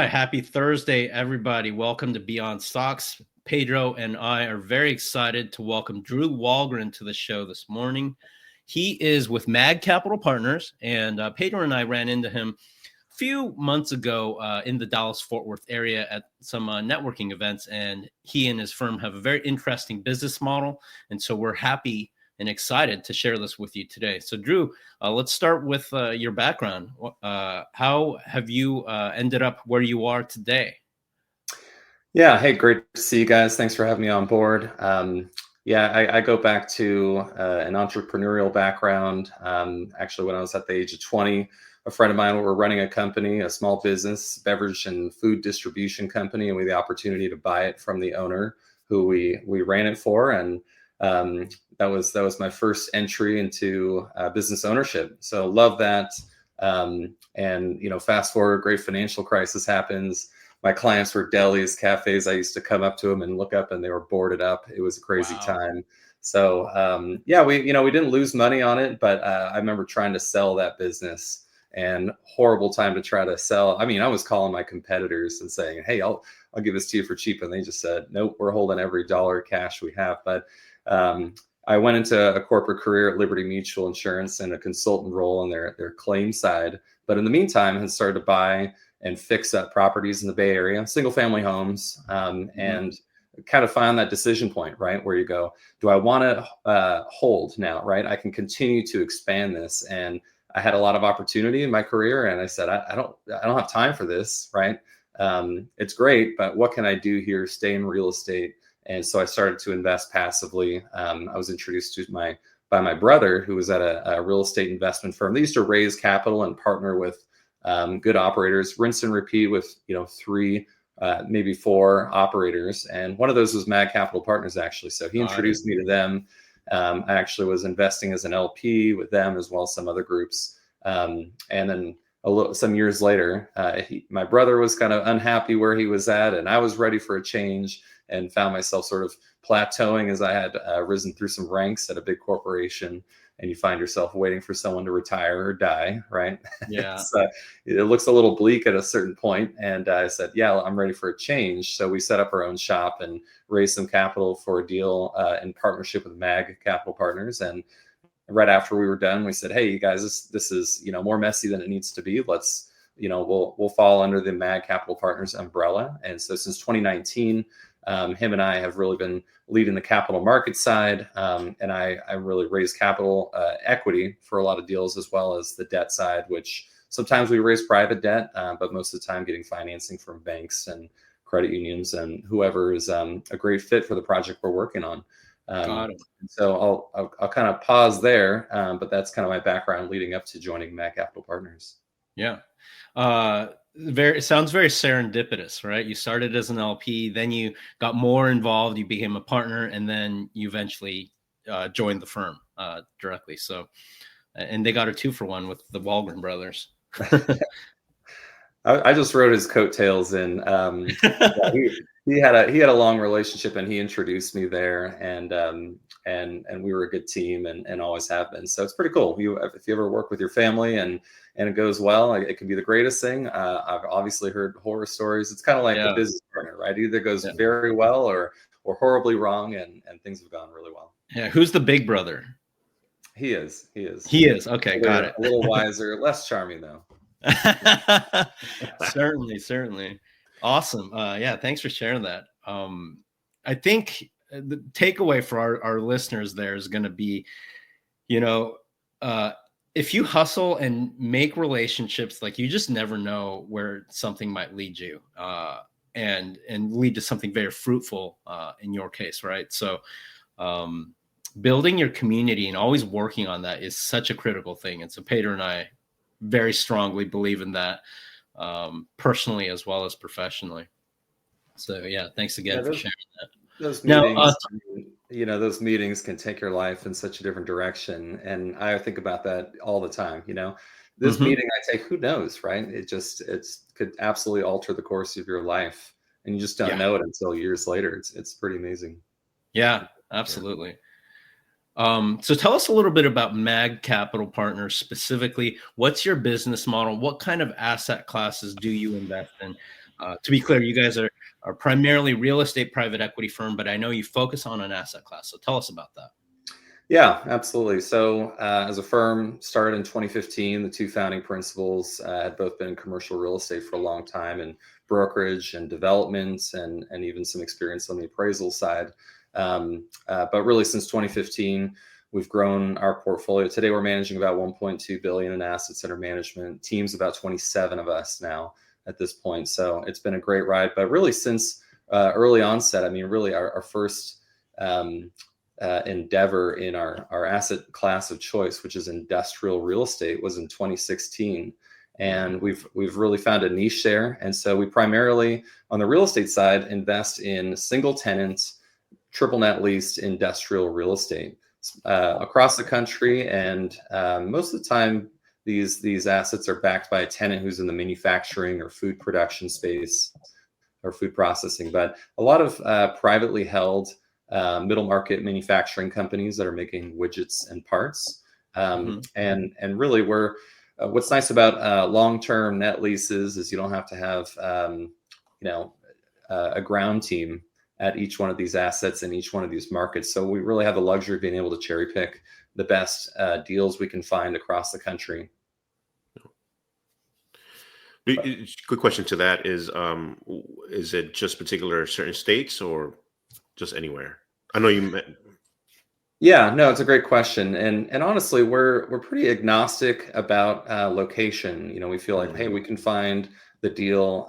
right. Happy Thursday, everybody. Welcome to Beyond Stocks. Pedro and I are very excited to welcome Drew Wahlgren to the show this morning. He is with MAG Capital Partners, and Pedro and I ran into him a few months ago in the Dallas-Fort Worth area at some networking events, and he and his firm have a very interesting business model, and so we're happy and excited to share this with you today. So, Drew, let's start with your background. How have you ended up where you are today? Yeah, hey, great to see you guys. Thanks for having me on board. I go back to an entrepreneurial background. Actually, when I was at the age of 20, a friend of mine were running a company, a small business, beverage and food distribution company, and we had the opportunity to buy it from the owner who we ran it for. And that was my first entry into business ownership. So love that. Fast forward, great financial crisis happens. My clients were delis, cafes. I used to come up to them and look up, and they were boarded up. It was a crazy time. So we didn't lose money on it, but I remember trying to sell that business, and horrible time to try to sell. I mean, I was calling my competitors and saying, "Hey, I'll give this to you for cheap," and they just said, "Nope, we're holding every dollar cash we have." But I went into a corporate career at Liberty Mutual Insurance and a consultant role on their claim side. But in the meantime, I had started to buy and fix up properties in the Bay Area, single family homes, and kind of find that decision point, right? Where you go, do I want to hold now, right? I can continue to expand this. And I had a lot of opportunity in my career. And I said, I don't have time for this, right? It's great, but what can I do here? Stay in real estate. And so I started to invest passively. I was introduced by my brother, who was at a real estate investment firm. They used to raise capital and partner with good operators, rinse and repeat with 3, maybe 4 operators. And one of those was MAG Capital Partners, actually. So he introduced me to them. I actually was investing as an LP with them as well as some other groups. And then some years later, my brother was kind of unhappy where he was at, and I was ready for a change and found myself sort of plateauing as I had risen through some ranks at a big corporation. And you find yourself waiting for someone to retire or die, right? Yeah. So it looks a little bleak at a certain point. And I said, yeah, I'm ready for a change. So we set up our own shop and raised some capital for a deal in partnership with MAG Capital Partners. And right after we were done, we said, hey, you guys, this is more messy than it needs to be. Let's, we'll fall under the MAG Capital Partners umbrella. And so since 2019, him and I have really been leading the capital market side, and I really raise capital equity for a lot of deals, as well as the debt side, which sometimes we raise private debt, but most of the time getting financing from banks and credit unions and whoever is a great fit for the project we're working on. So I'll kind of pause there, but that's kind of my background leading up to joining MAG Capital Partners. Yeah. It sounds very serendipitous, right? You started as an LP, then you got more involved, you became a partner, and then you eventually joined the firm directly. So, and they got a 2-for-1 with the Wahlgren brothers. I just wrote his coattails in. He had a long relationship, and he introduced me there, and we were a good team, and always have been. So it's pretty cool. If you ever work with your family and it goes well, it can be the greatest thing. I've obviously heard horror stories. It's kind of like a business partner, right? It either goes very well or horribly wrong, and things have gone really well. Yeah. Who's the big brother? He is. Okay, got it. A little wiser, less charming though. Certainly. Awesome. Thanks for sharing that. I think the takeaway for our listeners there is going to be, if you hustle and make relationships, like, you just never know where something might lead you, and lead to something very fruitful in your case, right? So building your community and always working on that is such a critical thing. And so Pedro and I very strongly believe in that, personally as well as professionally. So thanks again for sharing that. Those meetings, those meetings can take your life in such a different direction. And I think about that all the time. This meeting I take, who knows, right? It could absolutely alter the course of your life, and you just don't know it until years later. It's pretty amazing. Yeah, absolutely. So tell us a little bit about MAG Capital Partners specifically. What's your business model? What kind of asset classes do you invest in? To be clear, you guys are primarily real estate private equity firm, but I know you focus on an asset class. So tell us about that. Yeah, absolutely. So as a firm, started in 2015, the two founding principals had both been in commercial real estate for a long time, and brokerage and development, and even some experience on the appraisal side. But really, since 2015, we've grown our portfolio. Today, we're managing about 1.2 billion in assets under management. Teams about 27 of us now at this point. So it's been a great ride. But really, since early onset, I mean, really our first endeavor in our asset class of choice, which is industrial real estate, was in 2016. And we've really found a niche there. And so we primarily, on the real estate side, invest in single tenant, triple net leased industrial real estate across the country. And most of the time, these assets are backed by a tenant who's in the manufacturing or food production space or food processing. But a lot of privately held middle market manufacturing companies that are making widgets and parts. And really, what's nice about long-term net leases is you don't have to have a ground team at each one of these assets in each one of these markets. So we really have the luxury of being able to cherry pick the best deals we can find across the country. Quick question to that is it just particular certain states or just anywhere? I know you meant. Yeah, no, it's a great question. And honestly, we're pretty agnostic about location. You know, we feel like, hey, we can find the deal,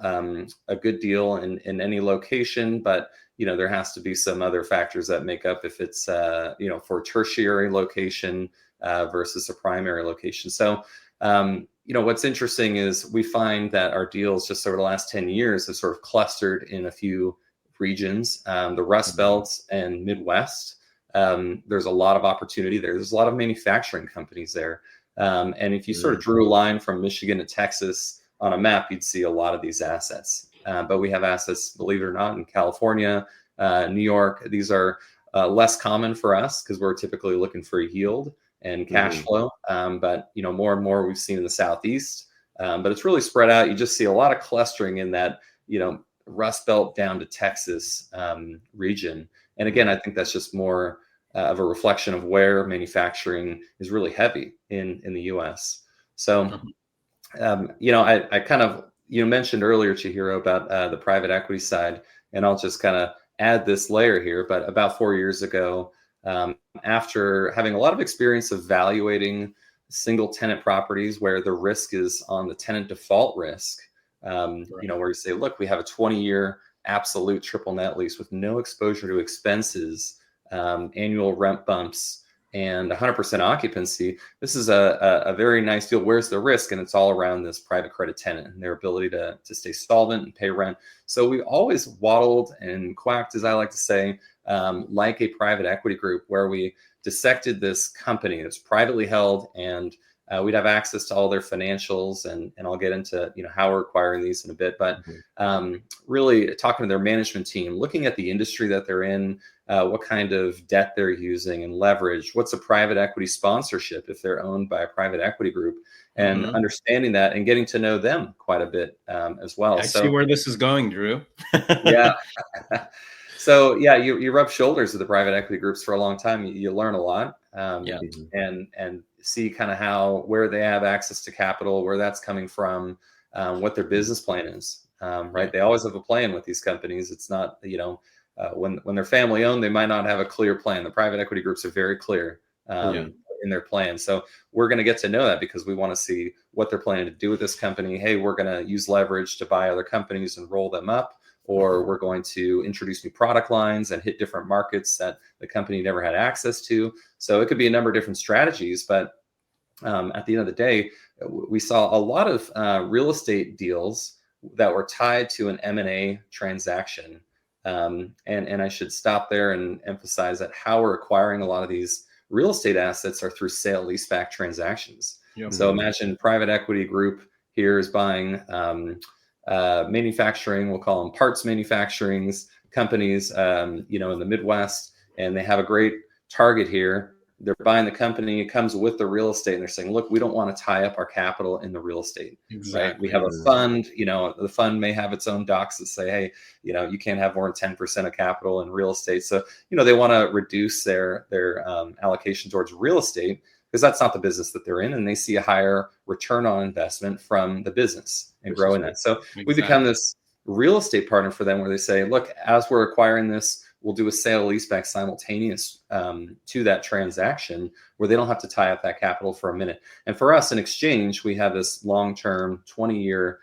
a good deal in any location, but you know, there has to be some other factors that make up if it's for a tertiary location versus a primary location. So what's interesting is we find that our deals just over the last 10 years have sort of clustered in a few regions, the Rust Belt and Midwest. There's a lot of opportunity there. There's a lot of manufacturing companies there. And if you sort of drew a line from Michigan to Texas on a map, you'd see a lot of these assets. But we have assets, believe it or not, in California, New York. These are less common for us because we're typically looking for yield and cash flow. But more and more we've seen in the Southeast. But it's really spread out. You just see a lot of clustering in that, Rust Belt down to Texas region. And again, I think that's just more of a reflection of where manufacturing is really heavy in the U.S. So, I kind of, mentioned earlier, Chihiro, about the private equity side, and I'll just kind of add this layer here. But about 4 years ago, after having a lot of experience evaluating single tenant properties where the risk is on the tenant default risk, where you say, look, we have a 20-year absolute triple net lease with no exposure to expenses, annual rent bumps, and 100% occupancy. This is a very nice deal. Where's the risk? And it's all around this private credit tenant and their ability to stay solvent and pay rent. So we always waddled and quacked, as I like to say, like a private equity group, where we dissected this company that's privately held, and we'd have access to all their financials, and I'll get into how we're acquiring these in a bit. But really talking to their management team, looking at the industry that they're in, what kind of debt they're using and leverage, what's a private equity sponsorship if they're owned by a private equity group, and understanding that and getting to know them quite a bit as well. I see where this is going, Drew. Yeah. So yeah, you rub shoulders with the private equity groups for a long time. You learn a lot, and see kind of where they have access to capital, where that's coming from, what their business plan is. Right? They always have a plan with these companies. It's not when they're family owned, they might not have a clear plan. The private equity groups are very clear in their plan. So we're going to get to know that because we want to see what they're planning to do with this company. Hey, we're going to use leverage to buy other companies and roll them up. Or we're going to introduce new product lines and hit different markets that the company never had access to. So it could be a number of different strategies. But at the end of the day, we saw a lot of real estate deals that were tied to an M&A transaction. And I should stop there and emphasize that how we're acquiring a lot of these real estate assets are through sale leaseback transactions. So imagine private equity group here is buying manufacturing, we'll call them parts manufacturing companies, in the Midwest, and they have a great target here they're buying the company. It comes with the real estate, and they're saying, look, we don't want to tie up our capital in the real estate. Exactly. Right? We have a fund. The fund may have its own docs that say, hey, you can't have more than 10% of capital in real estate. So they want to reduce their allocation towards real estate, because that's not the business that they're in, and they see a higher return on investment from the business and growing that. So we become this real estate partner for them, where they say, look, as we're acquiring this, we'll do a sale leaseback simultaneous to that transaction, where they don't have to tie up that capital for a minute. And for us, in exchange, we have this long-term 20-year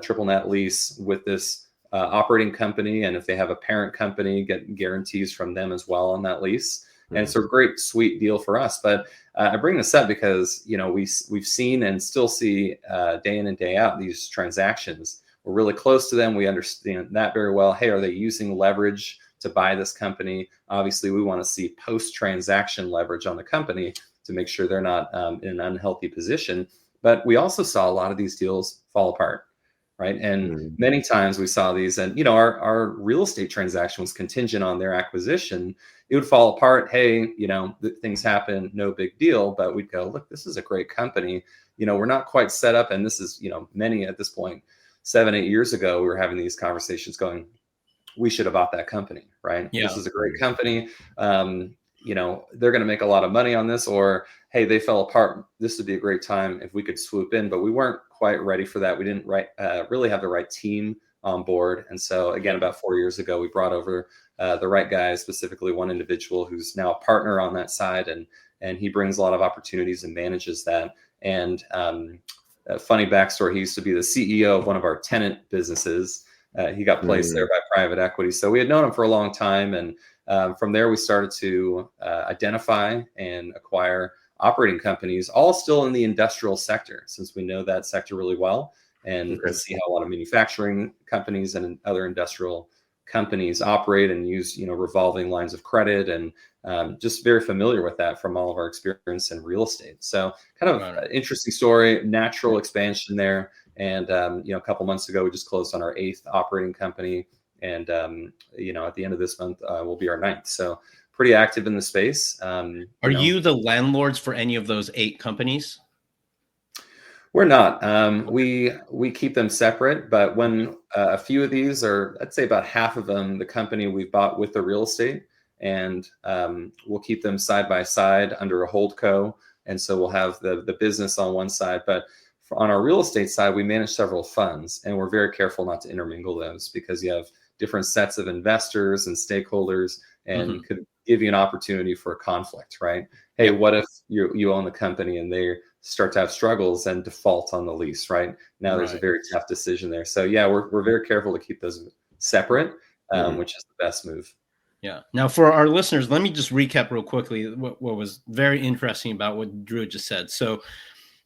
triple net lease with this operating company. And if they have a parent company, get guarantees from them as well on that lease. And it's a great, sweet deal for us. But I bring this up because, we've seen and still see day in and day out these transactions. We're really close to them. We understand that very well. Hey, are they using leverage to buy this company? Obviously, we want to see post-transaction leverage on the company to make sure they're not in an unhealthy position. But we also saw a lot of these deals fall apart, right? And many times we saw these, and our real estate transaction was contingent on their acquisition. It would fall apart. Hey, things happen, no big deal. But we'd go, look, this is a great company. We're not quite set up, and this is many at this point. 7-8 years ago, we were having these conversations going, we should have bought that company, right? Yeah. This is a great company. They're going to make a lot of money on this, or, hey, they fell apart. This would be a great time if we could swoop in, but we weren't quite ready for that. We didn't really have the right team on board. And so again, about 4 years ago, we brought over the right guys, specifically one individual who's now a partner on that side. And he brings a lot of opportunities and manages that. And a funny backstory, he used to be the CEO of one of our tenant businesses. He got placed there by private equity. So we had known him for a long time. And from there, we started to identify and acquire operating companies, all still in the industrial sector, since we know that sector really well. And see how a lot of manufacturing companies and other industrial companies operate and use, revolving lines of credit, and just very familiar with that from all of our experience in real estate. So kind of an interesting story, natural expansion there. And, a couple months ago, we just closed on our 8th operating company. And, at the end of this month, will be our 9th. So pretty active in the space. Are you the landlords for any of those 8 companies? We're not. We keep them separate, but when a few of these are, I'd say about half of them, the company we've bought with the real estate, and we'll keep them side by side under a holdco. And so we'll have the business on one side, but on our real estate side, we manage several funds, and we're very careful not to intermingle those, because you have different sets of investors and stakeholders, and it could give you an opportunity for a conflict, right? Hey, what if you own the company and they start to have struggles and default on the lease, right? Now there's a very tough decision there. So yeah, we're very careful to keep those separate, which is the best move. Yeah. Now for our listeners, let me just recap real quickly what was very interesting about what Drew just said. So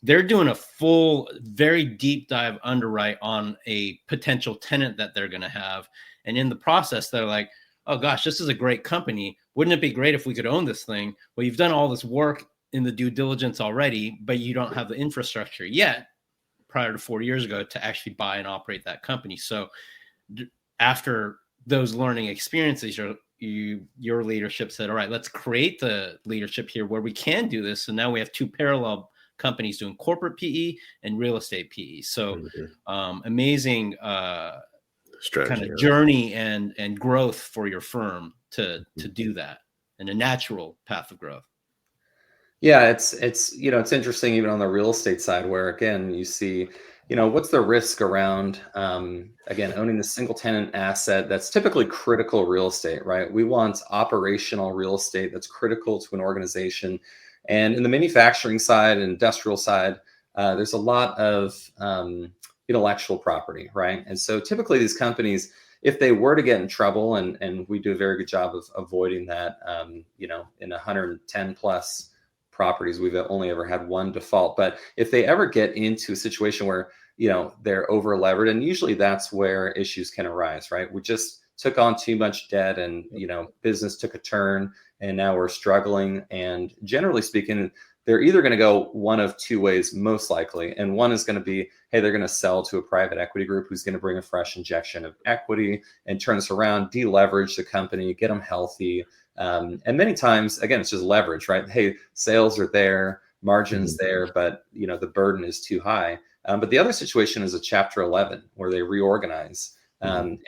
they're doing a full, very deep dive underwrite on a potential tenant that they're going to have. And in the process, they're like, oh gosh, this is a great company. Wouldn't it be great if we could own this thing? Well, you've done all this work in the due diligence already, but you don't have the infrastructure yet prior to 4 years ago to actually buy and operate that company. So after those learning experiences, your leadership said, all right, let's create the leadership here where we can do this. So now we have 2 parallel companies doing corporate PE and real estate PE. So amazing strategy, kind of journey and growth for your firm to do that, and a natural path of growth. Yeah, it's interesting even on the real estate side, where again you see, what's the risk around again owning the single tenant asset that's typically critical real estate, right? We want operational real estate that's critical to an organization. And in the manufacturing side and industrial side, there's a lot of intellectual property, right? And so typically these companies, if they were to get in trouble, and we do a very good job of avoiding that, in 110 plus properties, we've only ever had one default. But if they ever get into a situation where, they're over levered, and usually that's where issues can arise, right? We just took on too much debt, and, business took a turn, and now we're struggling. And generally speaking, they're either going to go one of two ways, most likely. And one is going to be, hey, they're going to sell to a private equity group who's going to bring a fresh injection of equity and turn us around, deleverage the company, get them healthy. And many times, again, it's just leverage, right? Hey, sales are there, margins there, but the burden is too high. But the other situation is a Chapter 11 where they reorganize. And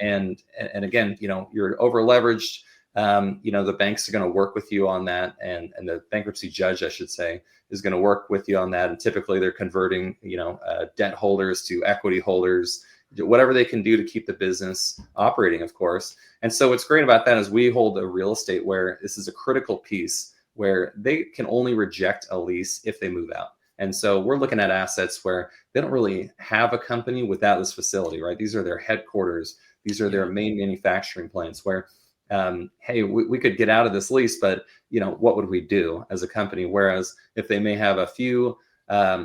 again, you're over leveraged. The banks are going to work with you on that, and the bankruptcy judge, I should say, is going to work with you on that. And typically, they're converting, debt holders to equity holders, whatever they can do to keep the business operating, of course. And so, what's great about that is we hold a real estate where this is a critical piece where they can only reject a lease if they move out. And so we're looking at assets where they don't really have a company without this facility, right? These are their headquarters. These are their main manufacturing plants where, hey, we could get out of this lease, but what would we do as a company? Whereas if they may have a few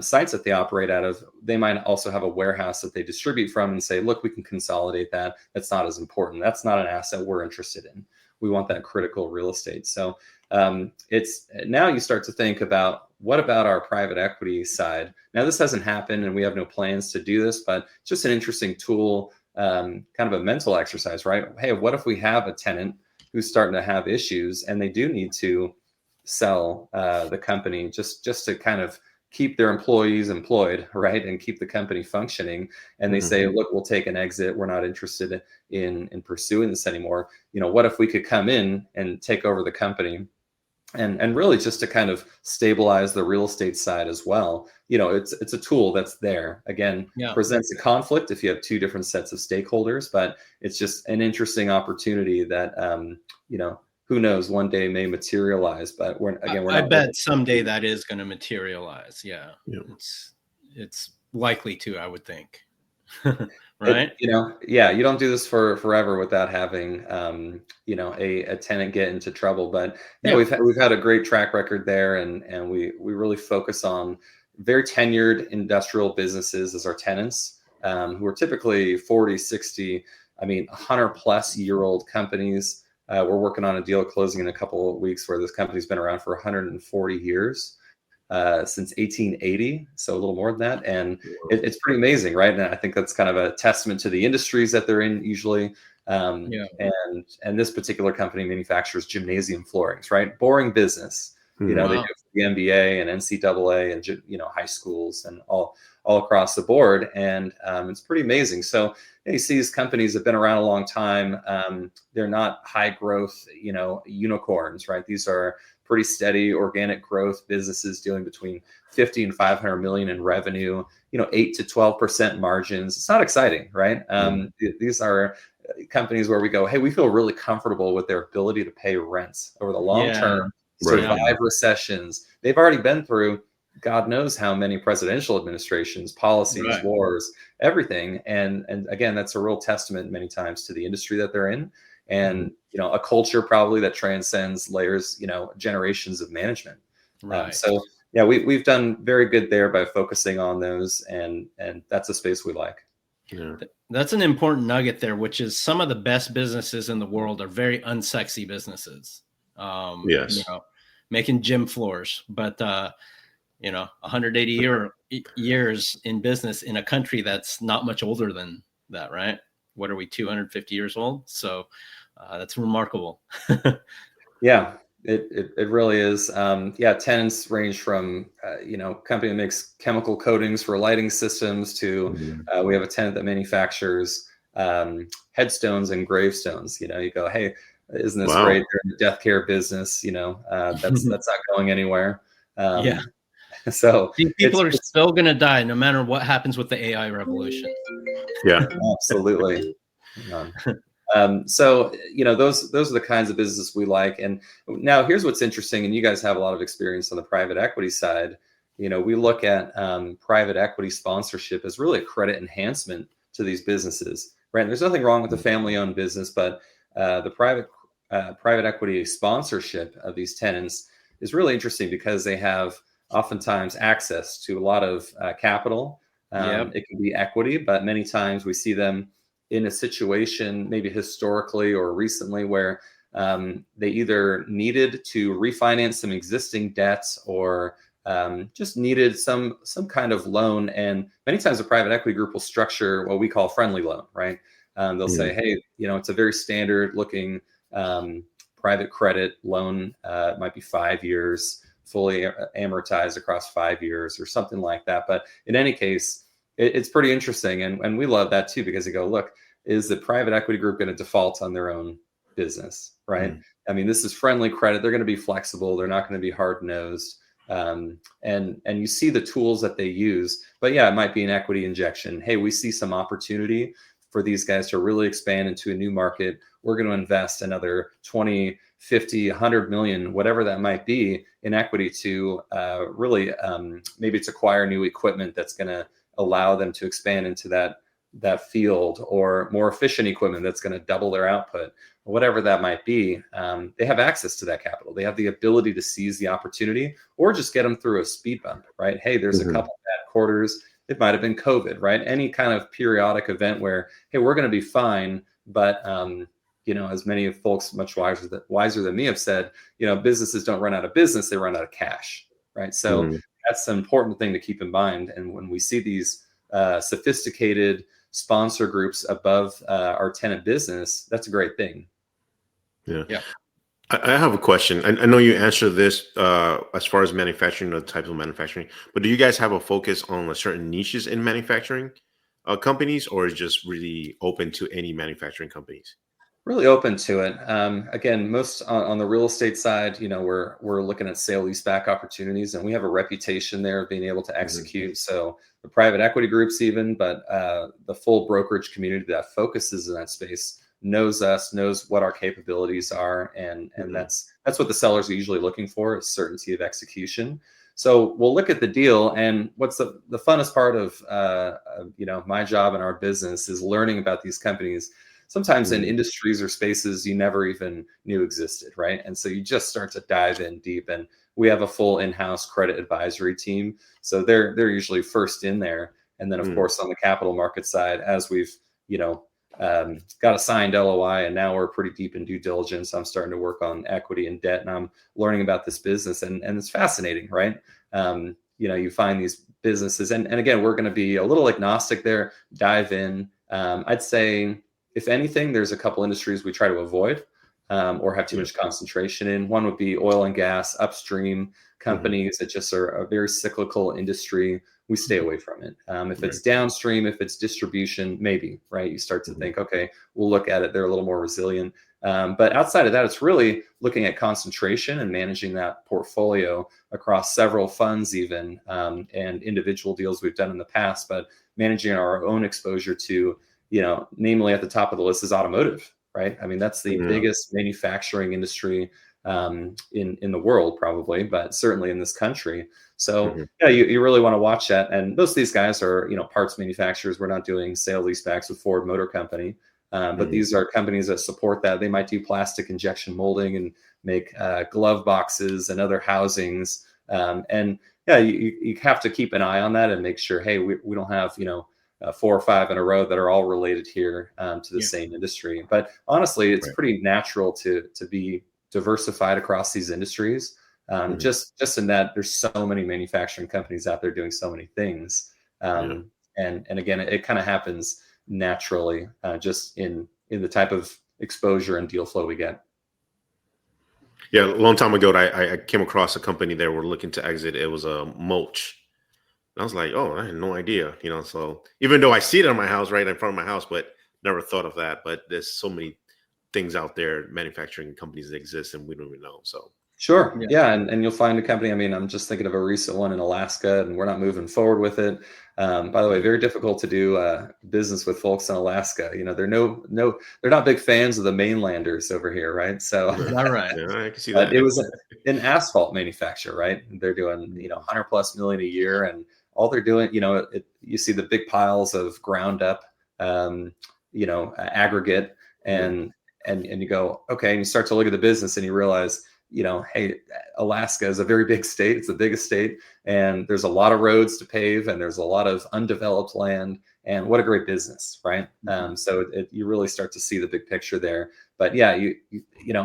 sites that they operate out of, they might also have a warehouse that they distribute from and say, look, we can consolidate that. That's not as important. That's not an asset we're interested in. We want that critical real estate. So it's now you start to think about, what about our private equity side? Now, this hasn't happened and we have no plans to do this, but it's just an interesting tool, kind of a mental exercise, right? Hey, what if we have a tenant who's starting to have issues and they do need to sell the company just to kind of keep their employees employed, right? And keep the company functioning. And they say, look, we'll take an exit. We're not interested in pursuing this anymore. What if we could come in and take over the company? And really just to kind of stabilize the real estate side as well. It's a tool that's there. Again, presents a conflict if you have two different sets of stakeholders, but it's just an interesting opportunity that, who knows, one day may materialize. But I bet someday that is going to materialize. Yeah. It's likely to, I would think. Right. You don't do this for forever without having, a tenant get into trouble. But we've had a great track record there, and we really focus on very tenured industrial businesses as our tenants, who are typically 40, 60, 100 plus year old companies. We're working on a deal closing in a couple of weeks where this company's been around for 140 years. Since 1880, so a little more than that, and it's pretty amazing, right? And I think that's kind of a testament to the industries that they're in usually. And this particular company manufactures gymnasium floorings, right? Boring business. They do it for the NBA and NCAA and high schools and all across the board, and it's pretty amazing. So you see these companies have been around a long time. They're not high growth, unicorns, right? These are pretty steady organic growth businesses doing between 50 and 500 million in revenue, 8 to 12% margins. It's not exciting, right? These are companies where we go, hey, we feel really comfortable with their ability to pay rents over the long term, survive recessions. They've already been through God knows how many presidential administrations, policies, wars, everything. And again, that's a real testament many times to the industry that they're in. And, a culture probably that transcends layers, generations of management. So we've done very good there by focusing on those, and that's a space we like. Yeah. That's an important nugget there, which is some of the best businesses in the world are very unsexy businesses. Making gym floors, but 180 years in business in a country that's not much older than that, right? What are we, 250 years old? So that's remarkable. It really is. Tenants range from, company that makes chemical coatings for lighting systems to we have a tenant that manufactures headstones and gravestones. You go, hey, isn't this great? They're in the death care business. That's not going anywhere. So people are still going to die no matter what happens with the AI revolution. Yeah, absolutely. So, those are the kinds of business we like. And now here's what's interesting. And you guys have a lot of experience on the private equity side. We look at private equity sponsorship as really a credit enhancement to these businesses, right? And there's nothing wrong with the family-owned business, but the private equity sponsorship of these tenants is really interesting because they have oftentimes access to a lot of capital. It can be equity, but many times we see them in a situation, maybe historically or recently, where they either needed to refinance some existing debts or just needed some kind of loan. And many times a private equity group will structure what we call friendly loan, right? They'll say, hey, it's a very standard looking private credit loan. It might be 5 years, fully amortized across 5 years or something like that. But in any case, it's pretty interesting. And we love that too, because you go, look, is the private equity group going to default on their own business, right? I mean, this is friendly credit. They're going to be flexible. They're not going to be hard-nosed. And you see the tools that they use. But yeah, it might be an equity injection. Hey, we see some opportunity for these guys to really expand into a new market. We're going to invest another 20, 50, 100 million, whatever that might be, in equity to really maybe to acquire new equipment that's going to allow them to expand into that field, or more efficient equipment that's going to double their output, or whatever that might be. They have access to that capital. They have the ability to seize the opportunity, or just get them through a speed bump, right? Hey, there's a couple bad quarters. It might have been COVID, right? Any kind of periodic event where, hey, we're going to be fine. But, as many folks much wiser than me have said, businesses don't run out of business, they run out of cash, right? So that's an important thing to keep in mind. And when we see these sophisticated sponsor groups above our tenant business, that's a great thing. Yeah. I have a question. I know you answered this as far as manufacturing, the types of manufacturing, but do you guys have a focus on certain niches in manufacturing companies, or is just really open to any manufacturing companies? Really open to it. Again, most on the real estate side, we're looking at sale leaseback opportunities, and we have a reputation there of being able to execute. So the private equity groups even, but the full brokerage community that focuses in that space knows us, knows what our capabilities are, and that's what the sellers are usually looking for, is certainty of execution. So we'll look at the deal, and what's the funnest part of my job and our business is learning about these companies, sometimes in industries or spaces you never even knew existed, right? And so you just start to dive in deep, and we have a full in-house credit advisory team, so they're usually first in there. And then of course on the capital market side, as we've got a signed LOI, and now we're pretty deep in due diligence, I'm starting to work on equity and debt, and I'm learning about this business, and it's fascinating, right? You find these businesses, and again, we're going to be a little agnostic there, dive in. I'd say, if anything, there's a couple industries we try to avoid or have too much concentration in. One would be oil and gas, upstream companies that just are a very cyclical industry. We stay away from it. If it's downstream, if it's distribution, maybe, right? You start to think, okay, we'll look at it. They're a little more resilient. But outside of that, it's really looking at concentration and managing that portfolio across several funds even, and individual deals we've done in the past, but managing our own exposure to, namely at the top of the list is automotive, right? I mean, that's the biggest manufacturing industry in the world, probably, but certainly in this country. So you really want to watch that. And most of these guys are, parts manufacturers. We're not doing sale leasebacks with Ford Motor Company, but these are companies that support that. They might do plastic injection molding and make glove boxes and other housings. You have to keep an eye on that and make sure, hey, we don't have, 4 or 5 in a row that are all related here to the same industry. But honestly, it's pretty natural to be diversified across these industries. Just in that there's so many manufacturing companies out there doing so many things. And again, it kind of happens naturally just in the type of exposure and deal flow we get. Yeah, a long time ago, I came across a company that were looking to exit. It was a mulch. I was like, oh, I had no idea, so even though I see it on my house, right in front of my house, but never thought of that. But there's so many things out there, manufacturing companies that exist, and we don't even know. So sure. Yeah. And you'll find a company. I mean, I'm just thinking of a recent one in Alaska, and we're not moving forward with it. By the way, very difficult to do business with folks in Alaska. They're they're not big fans of the mainlanders over here, right? So all right. Yeah, I can see that. It was an asphalt manufacturer, right? They're doing, $100+ million a year, and all they're doing, you see the big piles of ground up, aggregate, and you go, okay, and you start to look at the business, and you realize, hey, Alaska is a very big state. It's the biggest state, and there's a lot of roads to pave, and there's a lot of undeveloped land, and what a great business, right? So you really start to see the big picture there. But yeah,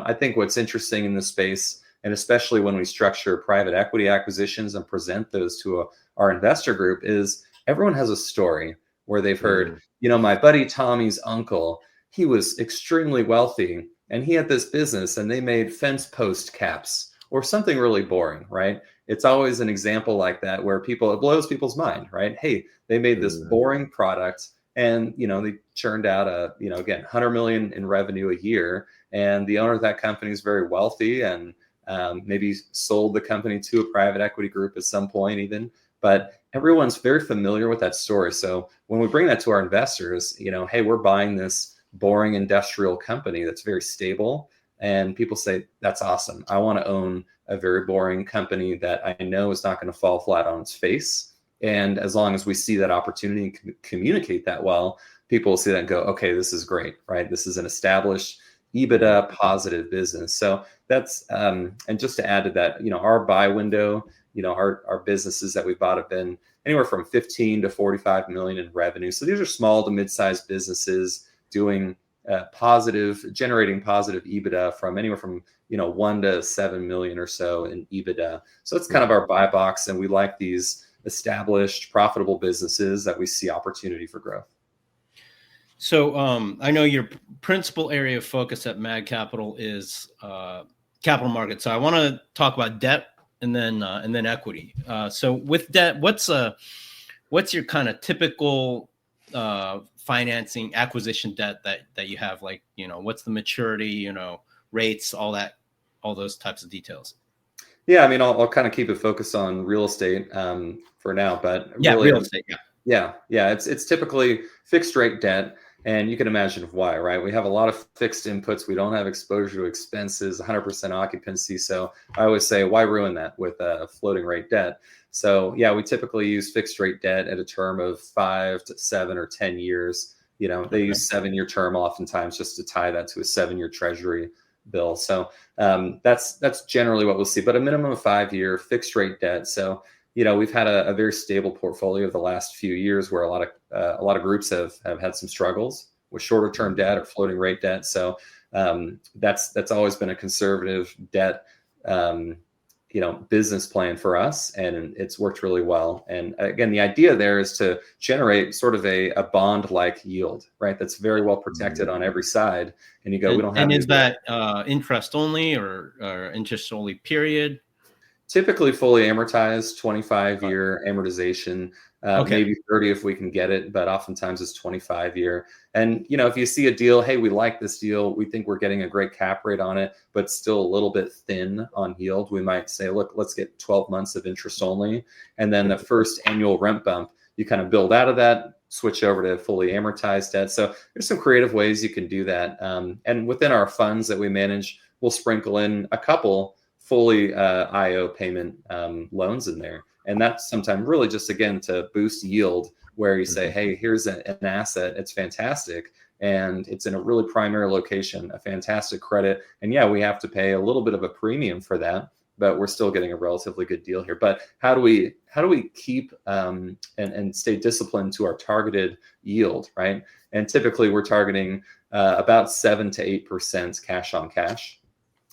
I think what's interesting in this space, and especially when we structure private equity acquisitions and present those to our investor group, is everyone has a story where they've heard, my buddy Tommy's uncle, he was extremely wealthy and he had this business and they made fence post caps or something really boring, right? It's always an example like that where it blows people's mind, right? Hey, they made this boring product and, they churned out again, 100 million in revenue a year. And the owner of that company is very wealthy and maybe sold the company to a private equity group at some point even, but everyone's very familiar with that story. So when we bring that to our investors, hey, we're buying this boring industrial company that's very stable. And people say, that's awesome. I want to own a very boring company that I know is not going to fall flat on its face. And as long as we see that opportunity and communicate that well, people will see that and go, okay, this is great, right? This is an established EBITDA positive business. So that's, and just to add to that, our buy window, our businesses that we bought have been anywhere from 15 to 45 million in revenue. So these are small to mid-sized businesses doing generating positive EBITDA from anywhere from 1 to 7 million or so in EBITDA. So that's kind of our buy box, and we like these established, profitable businesses that we see opportunity for growth. So I know your principal area of focus at Mag Capital is capital markets. So I want to talk about debt and then equity. So with debt, what's your kind of typical financing acquisition debt that you have? Like, what's the maturity, rates, all those types of details? Yeah, I mean, I'll kind of keep it focused on real estate for now, but really, real estate. Yeah. It's typically fixed rate debt. And you can imagine why, right? We have a lot of fixed inputs. We don't have exposure to expenses, 100% occupancy. So I always say, why ruin that with a floating rate debt? So yeah, we typically use fixed rate debt at a term of 5 to 7 or 10 years. They use 7-year term oftentimes just to tie that to a 7-year treasury bill. So that's generally what we'll see, but a minimum of 5-year fixed rate debt. So we've had a very stable portfolio the last few years where a lot of groups have had some struggles with shorter term debt or floating rate debt. So that's always been a conservative debt business plan for us, and it's worked really well. And again, the idea there is to generate sort of a bond-like yield, right? That's very well protected on every side. And we don't have. And is that interest only or interest only period? Typically fully amortized, 25-year amortization, maybe 30 if we can get it, but oftentimes it's 25-year. And, if you see a deal, hey, we like this deal, we think we're getting a great cap rate on it, but still a little bit thin on yield, we might say, look, let's get 12 months of interest only. And then the first annual rent bump, you kind of build out of that, switch over to fully amortized debt. So there's some creative ways you can do that. And within our funds that we manage, we'll sprinkle in a couple fully IO payment loans in there. And that's sometimes really just, again, to boost yield, where you say, hey, here's an asset. It's fantastic. And it's in a really primary location, a fantastic credit. And yeah, we have to pay a little bit of a premium for that, but we're still getting a relatively good deal here. But how do we keep and stay disciplined to our targeted yield, right? And typically we're targeting about 7 to 8% cash on cash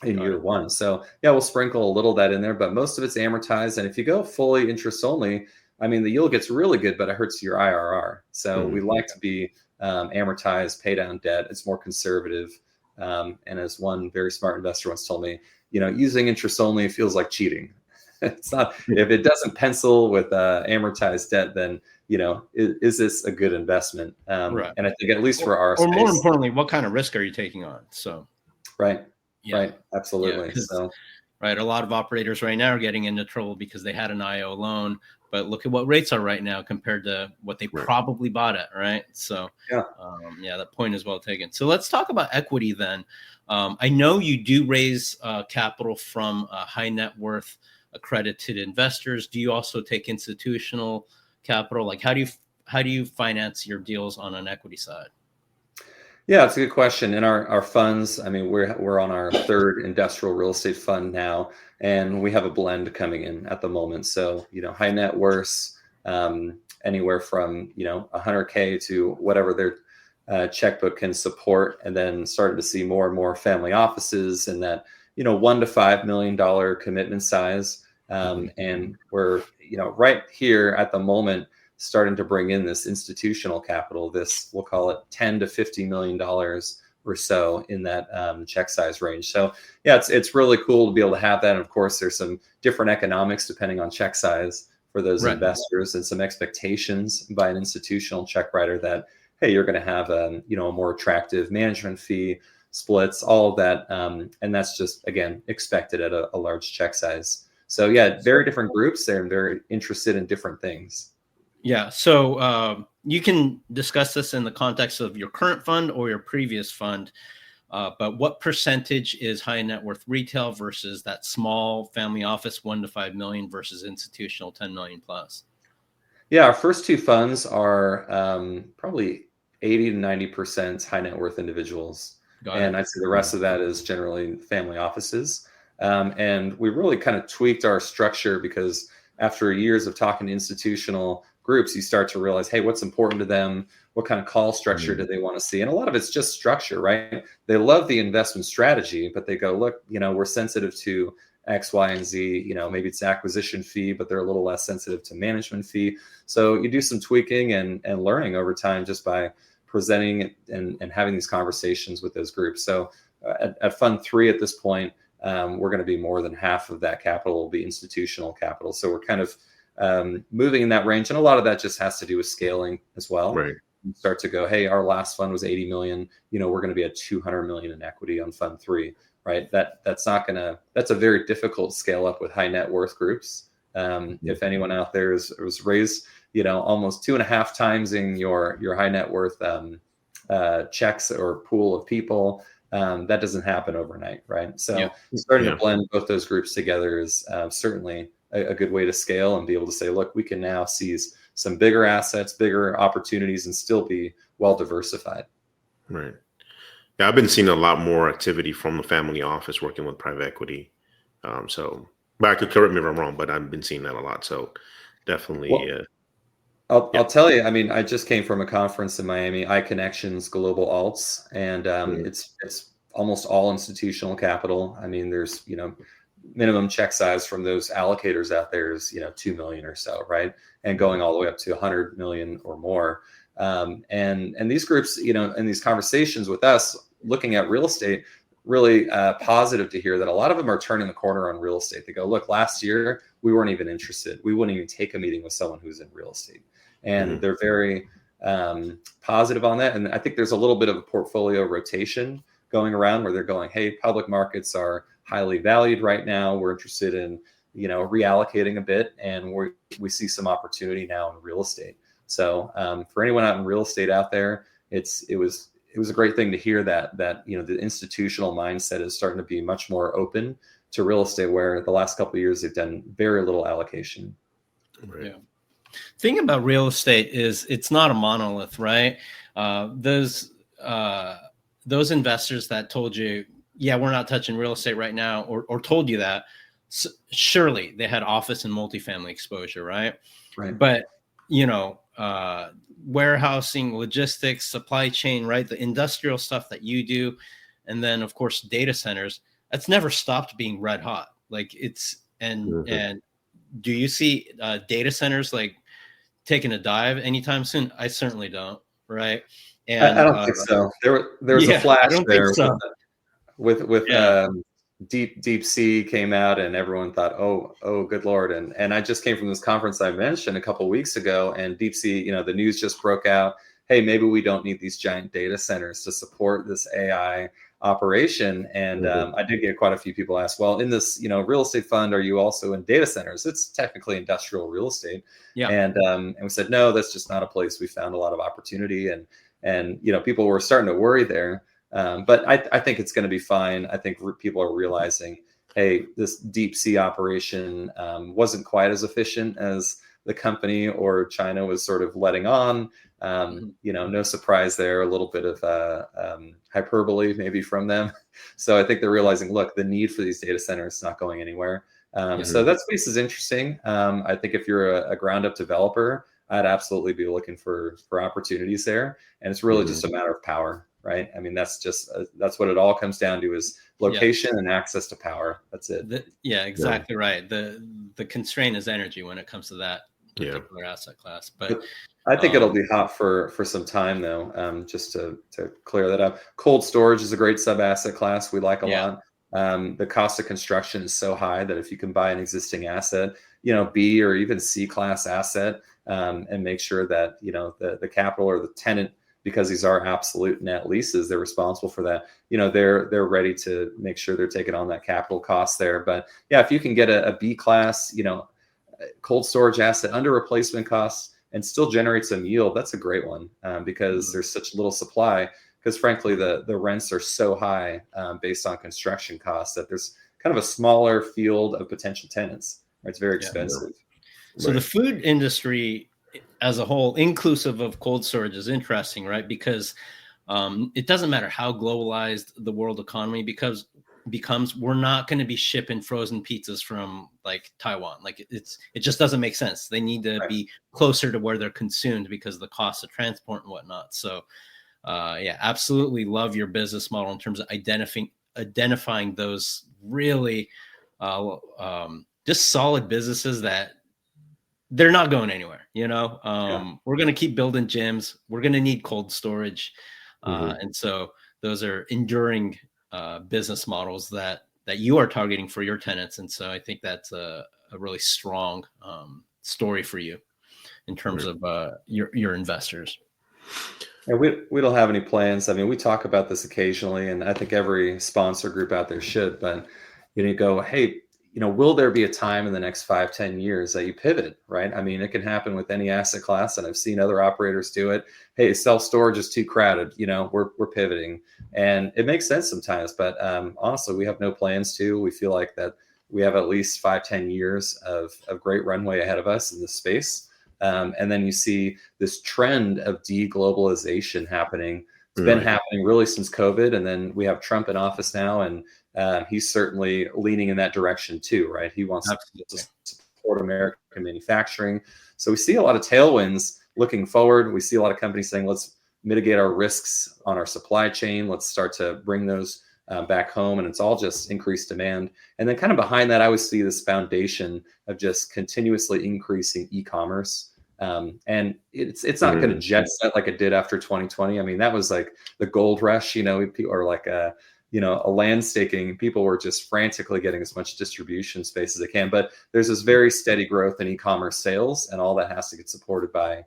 in year one. So yeah, we'll sprinkle a little of that in there, but most of it's amortized. And if you go fully interest only, I mean, the yield gets really good, but it hurts your IRR. So we like to be amortized, pay down debt. It's more conservative. And as one very smart investor once told me, using interest only feels like cheating. It's not, if it doesn't pencil with amortized debt, then, is this a good investment? Right. And I think at least for our space, more importantly, what kind of risk are you taking on? So, right. Yeah. Right. Absolutely. Yeah, so, right. A lot of operators right now are getting into trouble because they had an IO loan, but look at what rates are right now compared to what they probably bought at. Right. So, that point is well taken. So let's talk about equity then. I know you do raise capital from high net worth accredited investors. Do you also take institutional capital? Like, how do you finance your deals on an equity side? Yeah, it's a good question. In our funds, I mean, we're on our third industrial real estate fund now, and we have a blend coming in at the moment. So, high net worths, anywhere from 100K to whatever their checkbook can support, and then started to see more and more family offices in that $1 to $5 million commitment size, and we're right here at the moment starting to bring in this institutional capital. This, we'll call it $10 to $50 million or so in that check size range. So yeah, it's really cool to be able to have that. And of course, there's some different economics depending on check size for those investors, and some expectations by an institutional check writer that, hey, you're going to have a more attractive management fee, splits, all of that, and that's just, again, expected at a large check size. So yeah, very different groups. They're very interested in different things. Yeah. So you can discuss this in the context of your current fund or your previous fund, but what percentage is high net worth retail versus that small family office, 1 to 5 million, versus institutional 10 million plus? Yeah, our first two funds are probably 80 to 90% high net worth individuals. And I'd say the rest of that is generally family offices. And we really kind of tweaked our structure because after years of talking to institutional groups, you start to realize, hey, what's important to them? What kind of call structure do they want to see? And a lot of it's just structure, right? They love the investment strategy, but they go, look, we're sensitive to X, Y, and Z. Maybe it's acquisition fee, but they're a little less sensitive to management fee. So you do some tweaking and learning over time just by presenting and having these conversations with those groups. So at Fund 3 at this point, we're going to be more than half of that capital will be institutional capital. So we're kind of moving in that range. And a lot of that just has to do with scaling as well. Right. You start to go, hey, our last fund was 80 million. We're going to be at 200 million in equity on Fund 3, right? That's a very difficult scale up with high net worth groups. If anyone out there was raised, almost 2.5 times in your high net worth checks or pool of people, that doesn't happen overnight, right? So starting to blend both those groups together is certainly a good way to scale and be able to say, look, we can now seize some bigger assets, bigger opportunities, and still be well diversified. Right. Yeah, I've been seeing a lot more activity from the family office working with private equity. But I could correct me if I'm wrong, but I've been seeing that a lot. So definitely. Well, I'll tell you, I just came from a conference in Miami, iConnections Global Alts, and it's almost all institutional capital. There's, minimum check size from those allocators out there is, 2 million or so, right? And going all the way up to 100 million or more. And these groups, in these conversations with us, looking at real estate, really positive to hear that a lot of them are turning the corner on real estate. They go, look, last year we weren't even interested. We wouldn't even take a meeting with someone who's in real estate. And they're very positive on that. And I think there's a little bit of a portfolio rotation going around where they're going, hey, public markets are highly valued right now. We're interested in, reallocating a bit, and we see some opportunity now in real estate. So for anyone out in real estate out there, it was a great thing to hear that the institutional mindset is starting to be much more open to real estate, where the last couple of years they've done very little allocation. Right. Yeah. Thing about real estate is it's not a monolith, right? Those investors that told you, yeah, we're not touching real estate right now, or told you that, surely they had office and multifamily exposure, right? Right. But, warehousing, logistics, supply chain, right? The industrial stuff that you do. And then, of course, data centers, that's never stopped being red hot. Like and do you see data centers like taking a dive anytime soon? I certainly don't. Right. And I don't think so. There was a flash there with Deep Sea came out, and everyone thought, oh, good Lord. And I just came from this conference I mentioned a couple of weeks ago, and Deep Sea, the news just broke out. Hey, maybe we don't need these giant data centers to support this AI operation. And I did get quite a few people ask, well, in this, real estate fund, are you also in data centers? It's technically industrial real estate. Yeah. And we said, no, that's just not a place we found a lot of opportunity. And people were starting to worry there. But I think it's going to be fine. I think people are realizing, hey, this deep sea operation wasn't quite as efficient as the company or China was sort of letting on. No surprise there, a little bit of hyperbole maybe from them. So I think they're realizing, look, the need for these data centers is not going anywhere. So that space is interesting. I think if you're a ground up developer, I'd absolutely be looking for opportunities there. And it's really just a matter of power, right? I mean, that's what it all comes down to, is location and access to power. That's it. Exactly right. The constraint is energy when it comes to that particular asset class. But I think it'll be hot for some time, though. Just to clear that up, cold storage is a great sub asset class we like a lot. The cost of construction is so high that if you can buy an existing asset, B or even C class asset, and make sure that the capital or the tenant, because these are absolute net leases, they're responsible for that. They're ready to make sure they're taking on that capital cost there. But yeah, if you can get a B class, cold storage asset under replacement costs and still generate some yield, that's a great one, because there's such little supply. Because frankly, the rents are so high based on construction costs that there's kind of a smaller field of potential tenants. Right? It's very expensive. So the food industry as a whole, inclusive of cold storage, is interesting, right? Because it doesn't matter how globalized the world economy becomes, we're not going to be shipping frozen pizzas from like Taiwan. Like it just doesn't make sense. They need to be closer to where they're consumed because of the cost of transport and whatnot. So absolutely love your business model in terms of identifying those really just solid businesses that they're not going anywhere. We're going to keep building gyms. We're going to need cold storage. And so those are enduring business models that you are targeting for your tenants. And so I think that's a really strong story for you in terms of your investors. Yeah, we don't have any plans. I mean, we talk about this occasionally, and I think every sponsor group out there should, but you go, hey, will there be a time in the next 5-10 years that you pivot, right? I mean, it can happen with any asset class, and I've seen other operators do it. Hey, self-storage is too crowded. We're pivoting, and it makes sense sometimes. But honestly, we have no plans to. We feel like that we have at least 5-10 years of great runway ahead of us in this space. And then you see this trend of deglobalization happening. It's been happening really since COVID, and then we have Trump in office now, and he's certainly leaning in that direction too, right? He wants to support American manufacturing. So we see a lot of tailwinds looking forward. We see a lot of companies saying, let's mitigate our risks on our supply chain. Let's start to bring those back home. And it's all just increased demand. And then kind of behind that, I would see this foundation of just continuously increasing e-commerce. And it's not going to jet set like it did after 2020. I mean, that was like the gold rush, people are like a land staking. People were just frantically getting as much distribution space as they can. But there's this very steady growth in e-commerce sales, and all that has to get supported by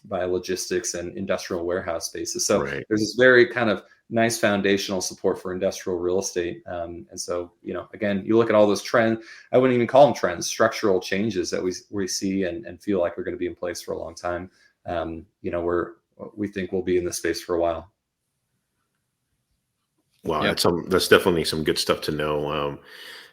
logistics and industrial warehouse spaces. So there's this very kind of nice foundational support for industrial real estate. And so, again, you look at all those trends, I wouldn't even call them trends, structural changes that we see and feel like we're going to be in place for a long time. We think we'll be in this space for a while. Wow, that's definitely some good stuff to know.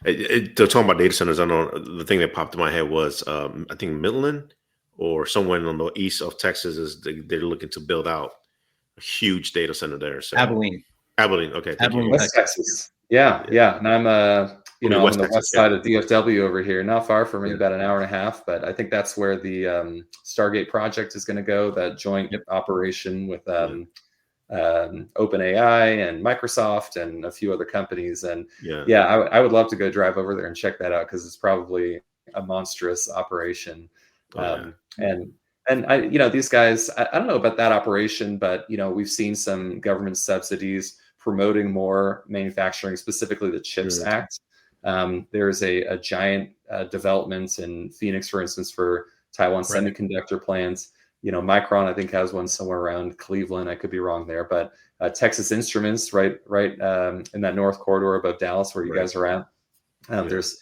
They're talking about data centers. I know the thing that popped in my head was I think Midland or somewhere on the east of Texas they're looking to build out a huge data center there. So Abilene. Okay. Abilene, West Texas. Yeah. And I'm I'm on the west side of DFW over here, not far from me, about an hour and a half. But I think that's where the Stargate project is going to go. That joint operation with OpenAI and Microsoft and a few other companies. And I would love to go drive over there and check that out, because it's probably a monstrous operation. And I, these guys, I don't know about that operation, but we've seen some government subsidies promoting more manufacturing, specifically the CHIPS Act. There's a giant development in Phoenix, for instance, for Taiwan semiconductor plants. Micron, I think, has one somewhere around Cleveland. I could be wrong there, but Texas Instruments, right in that north corridor above Dallas, where you guys are at. There's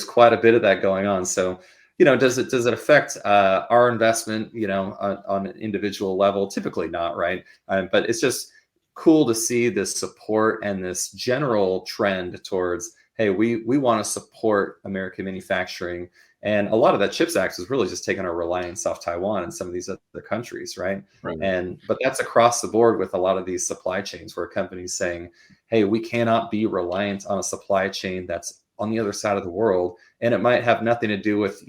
quite a bit of that going on. So, does it affect our investment, on an individual level? Typically not, right? But it's just cool to see this support and this general trend towards, hey, we want to support American manufacturing. And a lot of that CHIPS Act is really just taking our reliance off Taiwan and some of these other countries, right? But that's across the board with a lot of these supply chains, where companies saying, hey, we cannot be reliant on a supply chain that's on the other side of the world, and it might have nothing to do with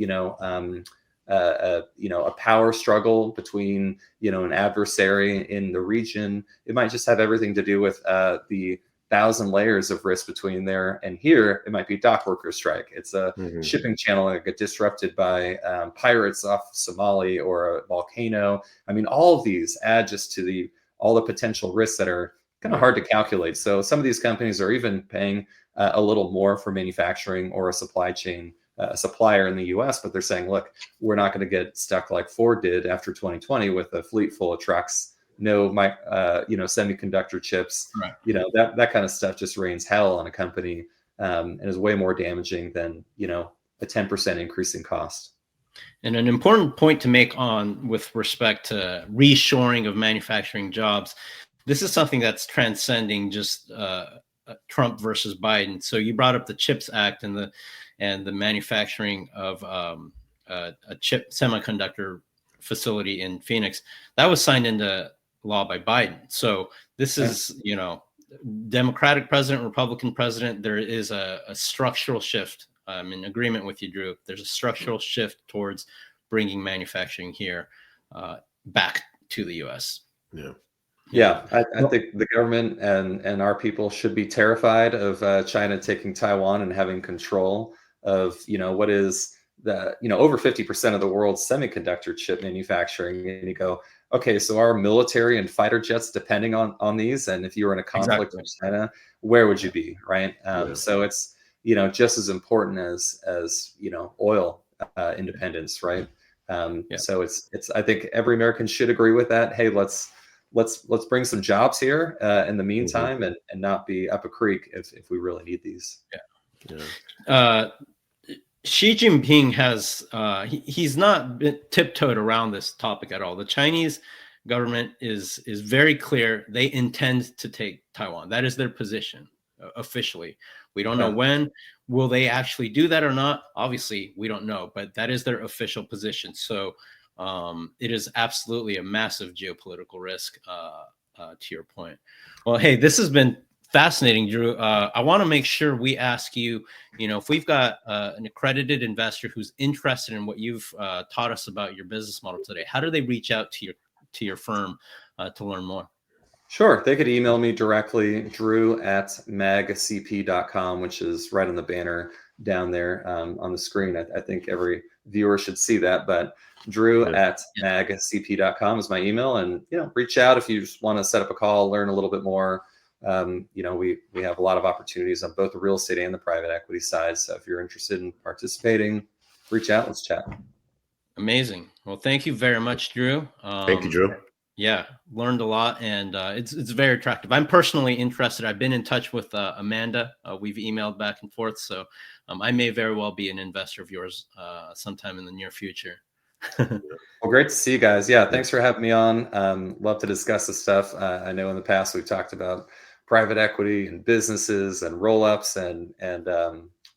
a power struggle between an adversary in the region. It might just have everything to do with the 1,000 layers of risk between there and here. It might be dock worker strike. It's a shipping channel that get disrupted by pirates off Somali or a volcano. I mean, all of these add just to all the potential risks that are kind of hard to calculate. So some of these companies are even paying a little more for manufacturing or a supply chain supplier in the US, but they're saying, look, we're not going to get stuck like Ford did after 2020 with a fleet full of trucks, no semiconductor chips, right. That kind of stuff just rains hell on a company and is way more damaging than a 10% increase in cost. And an important point to make with respect to reshoring of manufacturing jobs, this is something that's transcending just Trump versus Biden. So you brought up the CHIPS Act and the manufacturing of a chip semiconductor facility in Phoenix. That was signed into law by Biden. So this is, Democratic president, Republican president, there is a structural shift. I'm in agreement with you, Drew. There's a structural shift towards bringing manufacturing here back to the U.S. Yeah, I think the government and our people should be terrified of China taking Taiwan and having control of, what is over 50% of the world's semiconductor chip manufacturing. And you go, okay, so our military and fighter jets depending on these. And if you were in a conflict with China, where would you be, right? So it's, just as important as oil independence, right? So it's I think every American should agree with that. Hey, let's bring some jobs here in the meantime and not be up a creek if we really need these. Xi Jinping has he's not been tiptoed around this topic at all. The Chinese government is very clear. They intend to take Taiwan. That is their position officially. We don't know when. Will they actually do that or not? Obviously, we don't know, but that is their official position. So it is absolutely a massive geopolitical risk, to your point. Well, hey, this has been fascinating, Drew. I want to make sure we ask you, if we've got an accredited investor who's interested in what you've taught us about your business model today, how do they reach out to your firm to learn more? Sure. They could email me directly, drew@magcp.com, which is right on the banner down there on the screen. I think every viewer should see that, but drew@magcp.com is my email. And, reach out if you just want to set up a call, learn a little bit more. We have a lot of opportunities on both the real estate and the private equity side. So if you're interested in participating, reach out. Let's chat. Amazing. Well, thank you very much, Drew. Thank you, Drew. Yeah, learned a lot, and it's very attractive. I'm personally interested. I've been in touch with Amanda. We've emailed back and forth, so I may very well be an investor of yours sometime in the near future. Well, great to see you guys. Yeah, thanks for having me on. Love to discuss this stuff. I know in the past we've talked about private equity and businesses and roll-ups, and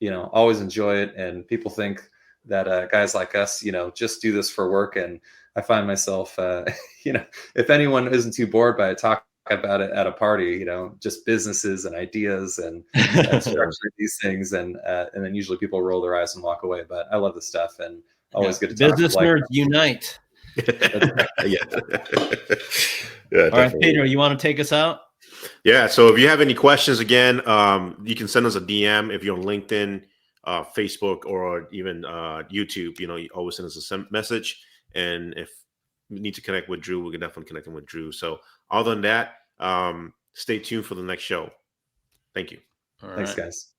always enjoy it. And people think that guys like us, just do this for work. And I find myself, if anyone isn't too bored by talk about it at a party, just businesses and ideas and structuring these things, and then usually people roll their eyes and walk away. But I love this stuff, and always good to talk. Business nerds unite. Yeah. All right, Pedro, you want to take us out? Yeah. So if you have any questions, again, you can send us a DM if you're on LinkedIn, Facebook, or even YouTube. You always send us a message. And if we need to connect with Drew, we can definitely connect him with Drew. So other than that, stay tuned for the next show. Thank you. Thanks, guys.